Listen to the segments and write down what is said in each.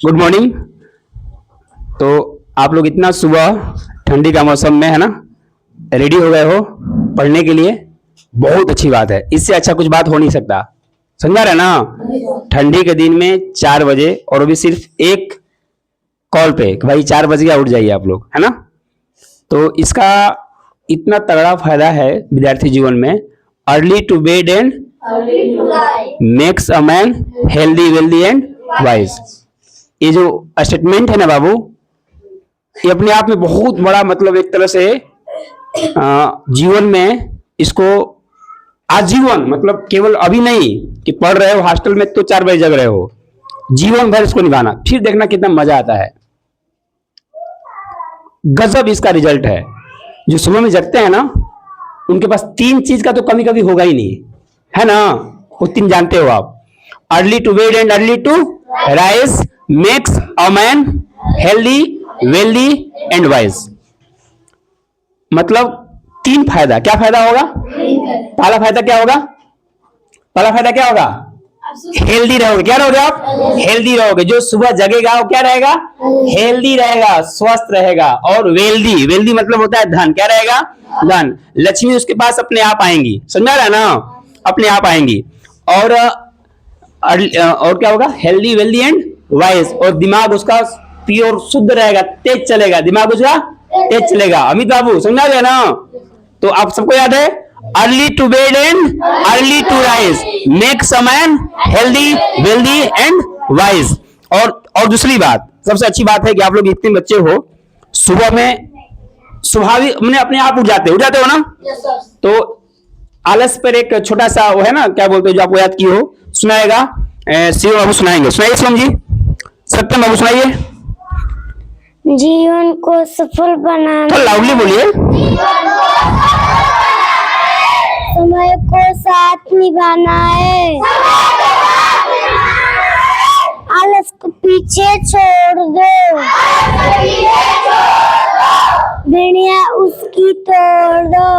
Good morning. तो आप लोग इतना सुबह ठंडी का मौसम में है ना रेडी हो गए हो पढ़ने के लिए, बहुत अच्छी बात है। इससे अच्छा कुछ बात हो नहीं सकता, समझा रहे ना। ठंडी के दिन में 4 बजे और वो भी सिर्फ एक कॉल पे कि भाई 4 बज गया उठ जाइए आप लोग, है ना। तो इसका इतना तगड़ा फायदा है विद्यार्थी जीवन में। Early to bed and makes a man healthy wealthy and wise. ये जो स्टेटमेंट है ना बाबू, ये अपने आप में बहुत बड़ा मतलब एक तरह से जीवन में इसको आजीवन, मतलब केवल अभी नहीं कि पढ़ रहे हो हॉस्टल में तो 4 बजे जग रहे हो, जीवन भर इसको निभाना, फिर देखना कितना मजा आता है। गजब इसका रिजल्ट है। जो सुबह में जगते हैं ना उनके पास 3 चीज का तो कभी कभी होगा ही नहीं, है ना। वो 3 जानते हो आप। Early to bed and early to rise makes a man healthy wealthy and wise. मतलब 3 फायदा। क्या फायदा होगा? पहला फायदा क्या होगा? पहला फायदा क्या होगा? हेल्दी रहोगे। क्या रहोगे आप? हेल्दी रहोगे। जो सुबह जगेगा वो क्या रहेगा? हेल्दी रहेगा, स्वस्थ रहेगा। और वेल्दी, वेल्दी मतलब होता है धन। क्या रहेगा? धन। लक्ष्मी उसके पास अपने आप आएंगी, समझा रहा है ना, अपने आप आएंगी। और क्या होगा? Healthy wealthy and wise. और दिमाग उसका प्योर शुद्ध रहेगा, तेज चलेगा, दिमाग उसका तेज चलेगा। अमित बाबू समझा गया ना। तो आप सबको याद है early to bed and early to rise makes a man healthy wealthy and wise. और दूसरी बात, सबसे अच्छी बात है कि आप लोग इतने बच्चे हो, सुबह में स्वाभाविक मैंने अपने आप उठ जाते हो ना। तो आलस पर एक छोटा सा वो है ना, क्या बोलते हो, जो आपको याद की हो, सुनाएगा शिव बाबू, सुनाएंगे। सुनाइए शिवम जी। सत्यम बाबू सुनाइए। जीवन को सफल बनाना, तो लाउडली बोलिए। समय को साथ निभाना है, आलस को पीछे छोड़ दो, बेड़िया उसकी तोड़ दो,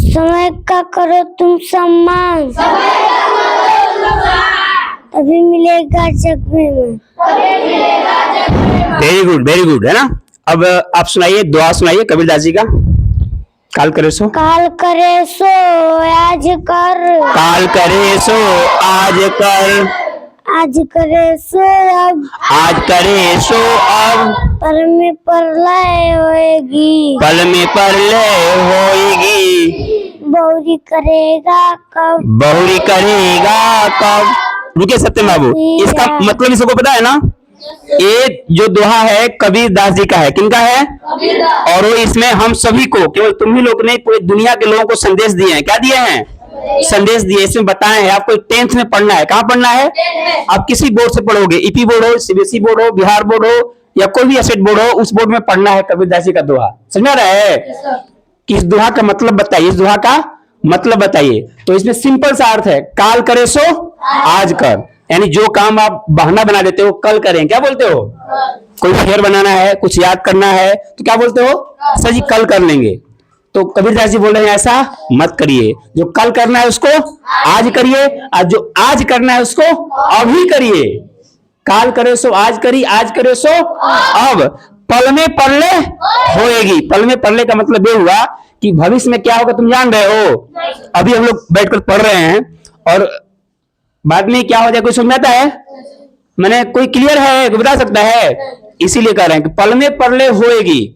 समय का करो तुम सम्मान, तभी मिलेगा जग में। वेरी गुड, है ना। अब आप सुनाइए, दुआ सुनाइए कबीरदास जी का। काल करे सो आज कर, काल करे सो आज कर, आज करे सो अब, आज करे सो अब, पल में प्रलय होएगी, पल में प्रलय होएगी, बहुरी करेगा कब, बहुरी करेगा कब। रुके सत्यम बाबू, इसका मतलब इसको पता है ना। ये जो दोहा है कबीर दास जी का है। किनका है? और वो इसमें हम सभी को, केवल तुम ही लोग नहीं, पूरी दुनिया के लोगों को संदेश दिए हैं। क्या दिए हैं? संदेश दिए। इसमें बताए हैं आपको 10th में पढ़ना है। कहाँ पढ़ना है? आप किसी बोर्ड से पढ़ोगे, ईपी बोर्ड हो, सीबीएसई बोर्ड हो, बिहार बोर्ड हो, या कोई भी स्टेट बोर्ड हो, उस बोर्ड में पढ़ना है कबीरदास जी का दोहा। समझ रहा है कि इस दोहा का मतलब बताइए, इस दोहा का मतलब बताइए। तो इसमें सिंपल सा अर्थ है, काल करे सो आज कर, यानी जो काम आप बहाना बना देते हो कल करें, क्या बोलते हो? कोई फेयर बनाना है, कुछ याद करना है, तो क्या बोलते हो? सर जी कल कर लेंगे। तो कबीरदास जी बोल रहे हैं ऐसा मत करिए। जो कल करना है उसको आज करिए, और जो आज करना है उसको अभी करिए। काल करे सो आज करी, आज करे सो अब, पल में प्रलय होएगी। पल में प्रलय का मतलब ये हुआ कि भविष्य में क्या होगा तुम जान रहे हो। अभी हम लोग बैठकर पढ़ रहे हैं और बाद में क्या हो जाए कोई समझाता है? मैंने कोई क्लियर है, कोई बता सकता है? इसीलिए कह रहे हैं कि पल में प्रलय होएगी।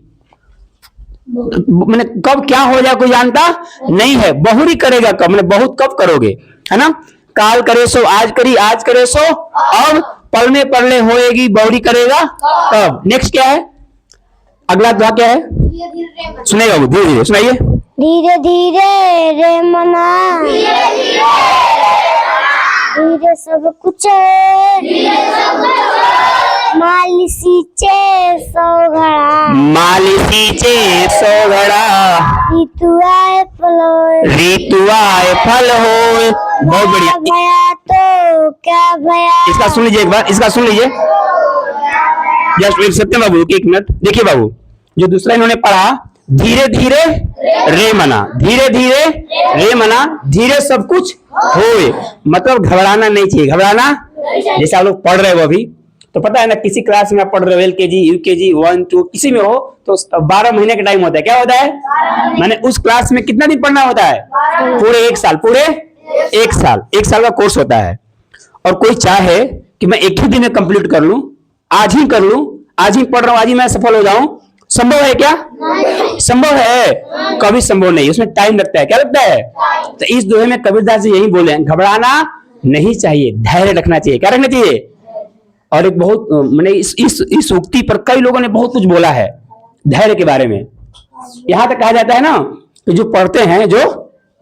मैंने कब क्या हो जाए कोई जानता नहीं है। बहुरी करेगा कब, मैंने बहुत कब करोगे, है ना। काल करे सो आज करी, आज करे सो अब, पल में प्रलय होएगी, बहुरी करेगा कब। नेक्स्ट क्या है? अगला दुआ क्या है? सुनेगा वो, धीरे धीरे सुनाइए। धीरे धीरे रे मना, धीरे सब कुछ है, माली सींचे सौ घड़ा, माली सींचे सौ घड़ा, ऋतु आए फल होए, ऋतु आए फल होए। बहुत बढ़िया। भया तो क्या भया। इसका सुन लीजिए एक बार, इसका सुन लीजिए जस्ट। सत्यम बाबू एक मिनट देखिए बाबू, जो दूसरा इन्होंने पढ़ा धीरे धीरे रे मना, धीरे धीरे रे मना, धीरे सब कुछ होए। मतलब घबराना नहीं चाहिए, घबराना। जैसे आप लोग पढ़ रहे हो अभी, तो पता है ना, किसी क्लास में आप पढ़ रहे हो, LKG UKG 1 2 किसी में हो, तो 12 महीने का टाइम होता है। क्या होता है? माने उस क्लास में कितना दिन पढ़ना होता है? पूरे 1 साल, पूरे 1 साल, 1 साल का कोर्स होता है। और कोई चाहे कि मैं एक ही दिन में कंप्लीट कर लूं, आज ही कर लूं, आज ही पढ़ रहा हूं, आज ही मैं सफल हो जाऊं, संभव है क्या? संभव है? कभी संभव नहीं, उसमें टाइम लगता है। क्या लगता है? तो इस दोहे में कबीरदास जी यही बोले हैं, घबराना नहीं चाहिए, धैर्य रखना चाहिए। क्या रखना चाहिए? और एक बहुत मैंने इस उक्ति पर कई लोगों ने बहुत कुछ बोला है धैर्य के बारे में। यहां तक कहा जाता है ना कि जो पढ़ते हैं, जो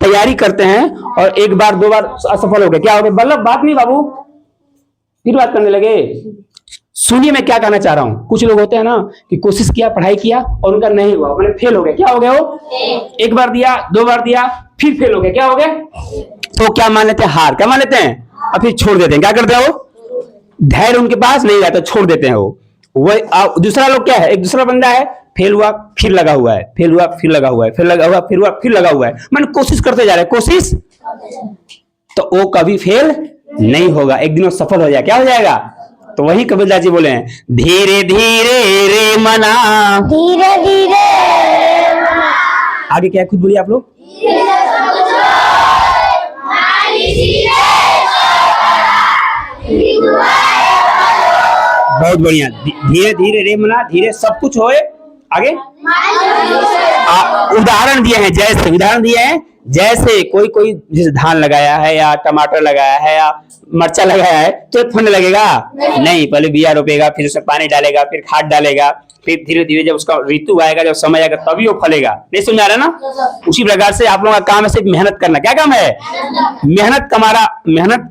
तैयारी करते हैं और एक बार 2 बार असफल हो गए, क्या हो गए? मतलब बात नहीं बाबू, फिर बात करने लगे। सुनिए मैं क्या कहना चाह रहा हूं। कुछ लोग होते हैं ना कि कोशिश किया, पढ़ाई किया और उनका नहीं हुआ, मैंने फेल हो गया। क्या हो गया? वो 1 बार दिया, 2 बार दिया, फिर फेल हो गया। क्या हो गया? तो क्या मान लेते हैं? हार। क्या मान लेते हैं? और फिर छोड़ देते हैं। क्या करते हैं? वो धैर्य उनके पास नहीं रहता, छोड़ देते हैं वो। दूसरा लोग क्या है? एक दूसरा बंदा है, फेल हुआ फिर लगा हुआ है, फेल हुआ फिर लगा हुआ है, फिर लगा हुआ फिर हुआ फिर लगा हुआ है, मैंने कोशिश करते जा रहे हैं, कोशिश। तो वो कभी फेल नहीं होगा, एक दिन वो सफल हो जाएगा। क्या हो जाएगा? तो वही कबीरदास जी बोले हैं, धीरे धीरे रे मना, धीरे धीरे। आगे क्या है खुद बोलिए आप लोग। बहुत बढ़िया, धीरे धीरे रे मना, धीरे सब कुछ होए। आगे उदाहरण दिए हैं, जैसे उदाहरण दिए हैं, जैसे कोई जैसे धान लगाया है या टमाटर लगाया है या मरचा लगाया है, तो फलने लगेगा नहीं। पहले बिया रोपेगा, फिर उसमें पानी डालेगा, फिर खाद डालेगा, फिर धीरे धीरे जब उसका ऋतु आएगा, जब समय आएगा, तभी वो फलेगा। नहीं समझ आ रहा ना? उसी प्रकार से आप लोगों का काम है सिर्फ मेहनत करना। क्या काम है? मेहनत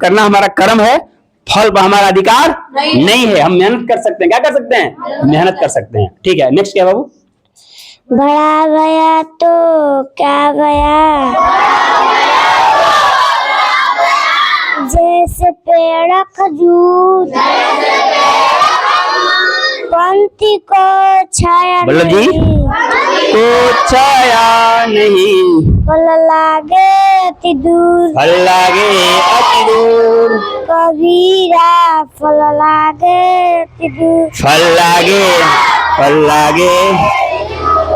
करना हमारा कर्म है, फल पर हमारा अधिकार नहीं है। हम मेहनत कर सकते हैं। क्या कर सकते हैं? मेहनत कर सकते हैं। ठीक है, नेक्स्ट क्या बाबू? बड़ा गया तो क्या गया, जैसे पेड़ खजूर, पंक्ति को छाया बल्लभ जी, नहीं, तो छाया नहीं, फल लागे अति दूर, फल लागे अति दूर, कबीरा फल लागे अति दूर। फल लागे।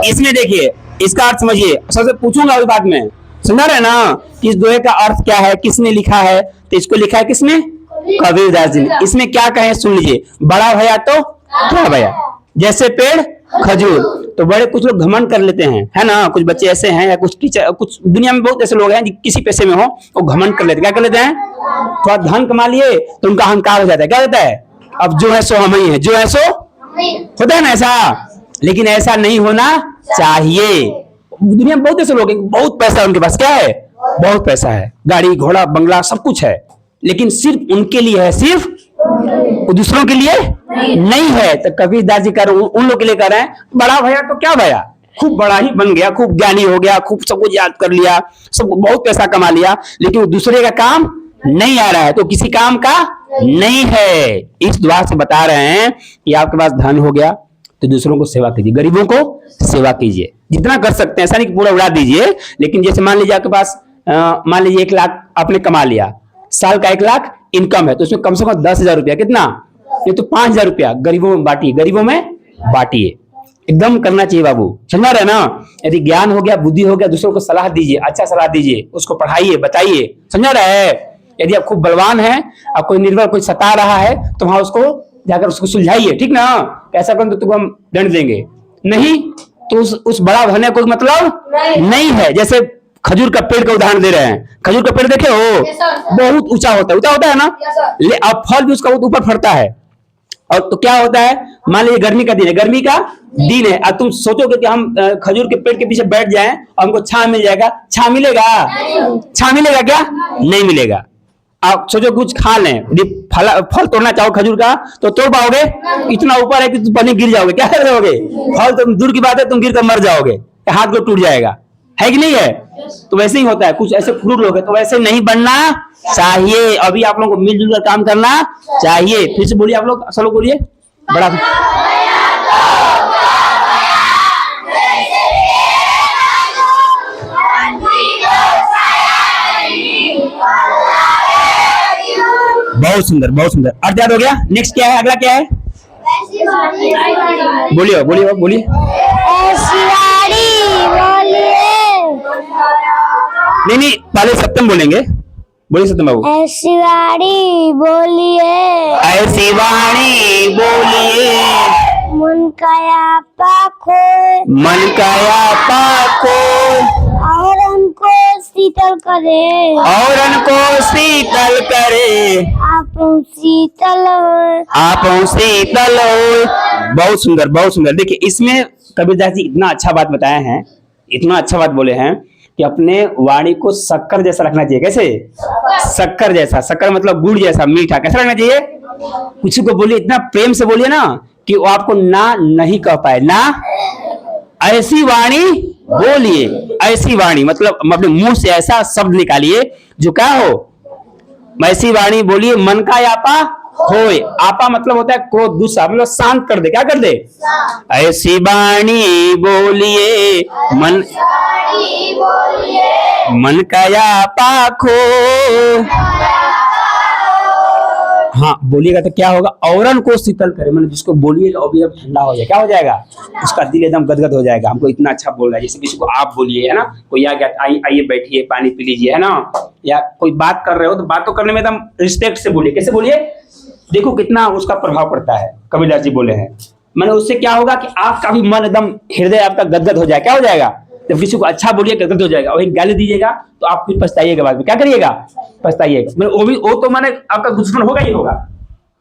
इसमें देखिए, इसका अर्थ समझिए, सबसे पूछूंगा अभी बाद में, समझा रहे ना कि इस दोहे का अर्थ क्या है, किसने लिखा है? तो इसको लिखा है किसने? कबीरदास जी ने। इसमें क्या कहे सुन लीजिए, बड़ा भैया तो क्या भैया, जैसे पेड़ खजूर। तो बड़े कुछ लोग घमंड कर लेते हैं, है ना? कुछ बच्चे ऐसे हैं या कुछ टीचर, कुछ दुनिया में बहुत ऐसे लोग हैं किसी पैसे में हो वो घमंड कर लेते हैं। क्या कर लेते हैं? थोड़ा धन कमा लिए तो उनका अहंकार हो जाता है। क्या होता है? अब जो है सो हम ही है, जो है सो होता है ना ऐसा। लेकिन ऐसा नहीं होना चाहिए। दुनिया में बहुत ऐसे लोग हैं, बहुत पैसा उनके पास, क्या है? बहुत पैसा है, गाड़ी घोड़ा बंगला सब कुछ है, लेकिन सिर्फ उनके लिए है, सिर्फ दूसरों के लिए नहीं है। तो कबीरदास जी कर उन लोग के लिए कर रहे हैं, बड़ा भैया तो क्या भैया, खूब बड़ा ही बन गया, खूब ज्ञानी हो गया, खूब सब कुछ याद कर लिया, सब बहुत पैसा कमा लिया, लेकिन वो दूसरे का काम नहीं आ रहा है, तो किसी काम का नहीं है। इस दुआ से बता रहे हैं कि आपके पास धन हो गया तो दूसरों को सेवा कीजिए, गरीबों को सेवा कीजिए, जितना कर सकते हैं। ऐसा नहीं कि पूरा उड़ा दीजिए, लेकिन जैसे मान लीजिए आपके पास मान लीजिए 1 लाख आपने कमा लिया, साल का 1 लाख इनकम है, तो उसमें कम से कम 10,000 रुपया, कितना? ये तो 5,000 रुपया गरीबों में बांटिए, गरीबों में बांटिए। एकदम करना चाहिए बाबू, समझा रहे ना? यदि ज्ञान हो गया, बुद्धि हो गया, दूसरों को सलाह दीजिए, अच्छा सलाह दीजिए, उसको पढ़ाइए, बताइए, समझा रहे हैं? यदि आप खूब बलवान हैं, आप कोई निर्बल कोई सता रहा है, तो वहां उसको जाकर उसको सुलझाइए, ठीक ना? ऐसा करो तो तुमको हम दंड देंगे, नहीं तो उस बड़ा होने को मतलब नहीं है। जैसे खजूर का पेड़ का उदाहरण दे रहे हैं, खजूर का पेड़ देखे हो, बहुत ऊंचा होता है ना, अब फल भी उसका बहुत ऊपर फड़ता है। और तो क्या होता है, मान लीजिए गर्मी का दिन है, गर्मी का दिन है, अब तुम सोचोगे कि हम खजूर के पेड़ के पीछे बैठ जाएं और हमको छां मिल जाएगा, छां मिलेगा? छां मिलेगा क्या? नहीं मिलेगा। आप सोचो कुछ खा लें, यदि फल तोड़ना चाहो खजूर का तो तोड़ पाओगे? इतना ऊपर है कि तुम पानी गिर जाओगे, क्या करोगे? फल तो दूर की बात है, तुम गिर कर मर जाओगे, हाथ को टूट जाएगा, है कि नहीं है? तो वैसे ही होता है, कुछ ऐसे फ्रूट लोग हैं, तो वैसे नहीं बनना चाहिए। अभी आप लोगों को मिलजुल कर काम करना चाहिए। फिर से बोलिए आप लोग, सब लोग बोलिए, बड़ा बहुत सुंदर, बहुत सुंदर। अर्थ याद हो गया। नेक्स्ट क्या है, अगला क्या है? बोलिए बोलिए बोलिए। ऐसी वाणी बोलिए। नहीं नहीं, पहले सप्तम बोलेंगे। बोलिए सत्यम बाबू। ऐसी वाणी बोलिए। ऐसी वाणी बोलिए, मन काया पाखो। मन काया पाको, और हमको शीतल करे। और उनको शीतल करे, आप शीतल हो। आप शीतल हो। बहुत सुंदर, बहुत सुंदर। देखिए इसमें कबीरदास जी इतना अच्छा बात बताए हैं, इतना अच्छा बात बोले हैं कि अपने वाणी को शक्कर जैसा रखना चाहिए। कैसे? शक्कर जैसा। शक्कर मतलब गुड़ जैसा, मीठा। कैसा रखना चाहिए? किसी को बोलिए, इतना प्रेम से बोलिए ना कि वो आपको ना नहीं कह पाए। ना, ऐसी वाणी बोलिए। ऐसी वाणी मतलब अपने मुंह से ऐसा शब्द निकालिए जो क्या हो। ऐसी वाणी बोलिए, मन का आपा होए। आपा मतलब होता है क्रोध, गुस्सा, मतलब शांत कर दे। क्या कर दे? ऐसी वाणी बोलिए, मन का आपा खो। हाँ, बोलिएगा तो क्या होगा? औरन को शीतल करे, मतलब जिसको बोलिएगा वो भी अब ठंडा हो जाएगा। क्या हो जाएगा? उसका दिल एकदम गदगद हो जाएगा। हमको इतना अच्छा बोल रहा है। जैसे किसी को आप बोलिए, है ना, कोई आ गया, आइए बैठिए, पानी पी लीजिए, है ना, या कोई बात कर रहे हो तो बात तो करने में एकदम रिस्पेक्ट से बोलिए। कैसे बोलिए? देखो कितना उसका प्रभाव पड़ता है। कबीरदास जी बोले हैं, मैंने उससे क्या होगा कि आपका भी मन एकदम, हृदय आपका गदगद हो जाएगा। क्या हो जाएगा? जब किसी को अच्छा बोलिए गदगद हो जाएगा। वही गाली दीजिएगा तो आप फिर पछताइएगा बाद में। क्या करिएगा? पछताइएगा। वो तो मैंने आपका दुश्मन होगा ही होगा।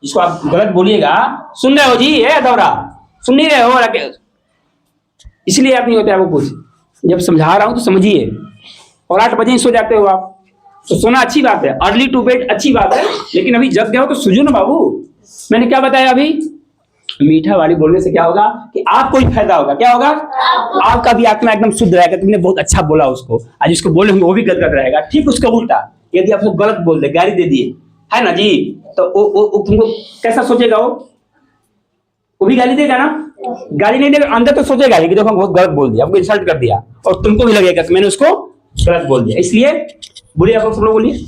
जिसको आप गलत बोलिएगा, सुन रहे हो जी? है दौरा, सुन नहीं रहे हो? इसलिए आप नहीं होते आपको कुछ। जब समझा रहा हूं तो समझिए। और 8 बजे ही सो जाते हो आप, तो सोना अच्छी बात है, अर्ली टू बेड अच्छी बात है, लेकिन अभी जग गए हो तो सुझो ना बाबू। मैंने क्या बताया अभी? मीठा वाली बोलने से क्या होगा कि आपको ही फायदा होगा। क्या होगा? आपका भी आत्मा एकदम शुद्ध रहेगा। तुमने बहुत अच्छा बोला उसको, आज उसको बोले होंगे वो भी गदगद रहेगा। ठीक उसका उल्टा, यदि आप गलत बोल दे, गाली दे दिए, है ना जी, तो वो तुमको कैसा सोचेगा? वो भी गाली देगा ना। गाली नहीं देगा, अंदर तो सोचेगा कि देखो बहुत गलत बोल दिया, हमको इंसल्ट कर दिया, और तुमको भी लगेगा कि मैंने उसको गलत बोल दिया। इसलिए बोलिए, आप सब लोग बोलिए।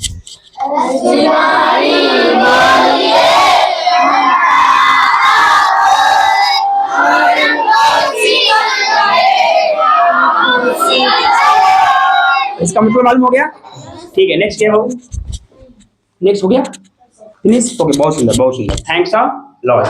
इसका मतलब मालूम हो गया? ठीक है, नेक्स्ट क्या बाबू? नेक्स्ट हो गया? फिनिश? ओके, बहुत सुंदर, बहुत सुंदर। Thanks a lot.